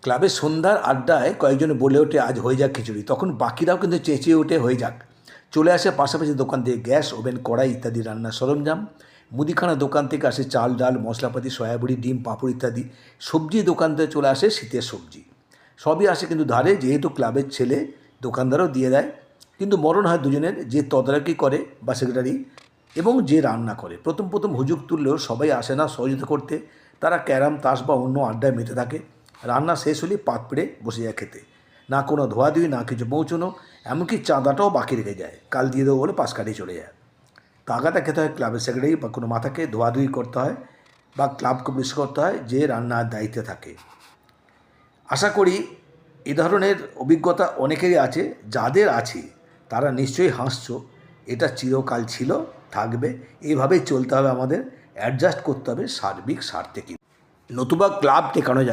ক্লাবের সন্ধ্যার আড্ডায় কয়েকজনে বলে ওঠে আজ হয়ে যাক খিচুড়ি, তখন বাকিরাও কিন্তু চেঁচিয়ে ওঠে হয়ে যাক। চলে আসে পাশাপাশি দোকান থেকে গ্যাস, ওভেন, কড়াই ইত্যাদি রান্নার সরঞ্জাম। মুদিখানা দোকান থেকে আসে চাল, ডাল, মশলাপাতি, সয়াবড়ি, ডিম, পাঁপড় ইত্যাদি। সবজি দোকান থেকে চলে আসে শীতের সবজি। সবই আসে কিন্তু ধারে, যেহেতু ক্লাবের ছেলে দোকানদারও দিয়ে দেয়। কিন্তু মরণ হয় দুজনের, যে তদারকি করে বা সেক্রেটারি এবং যে রান্না করে। প্রথম প্রথম হুজুগ তুললেও সবাই আসে না সহযোগিতা করতে। তারা ক্যারাম, তাস বা অন্য আড্ডায় মেতে থাকে। রান্না শেষ হলেই পাত পেড়ে বসে যায় খেতে। না কোনো ধোয়াধুয়ি, না কিছু পৌঁছনো, এমনকি চাঁদাটাও বাকি রেখে যায়, কাল দিয়ে দেবো বলে পাশ কাটিয়ে চলে যায়। তাগাদা খেতে হয় ক্লাবের সেক্রেটারি বা কোনো মাথাকে, ধোয়াধুয়ি করতে হয় বা ক্লাবকে পরিষ্কার করতে হয় যে রান্নার দায়িত্বে থাকে। আশা করি এ ধরনের অভিজ্ঞতা অনেকেরই আছে। যাদের আছে তারা নিশ্চয়ই হাসছো। এটা চিরকাল ছিল, থাকবে, এইভাবেই চলতে হবে আমাদের। অ্যাডজাস্ট করতে হবে সার্বিক স্বার্থে, কি নতুবা ক্লাব টেকানো যাবে না।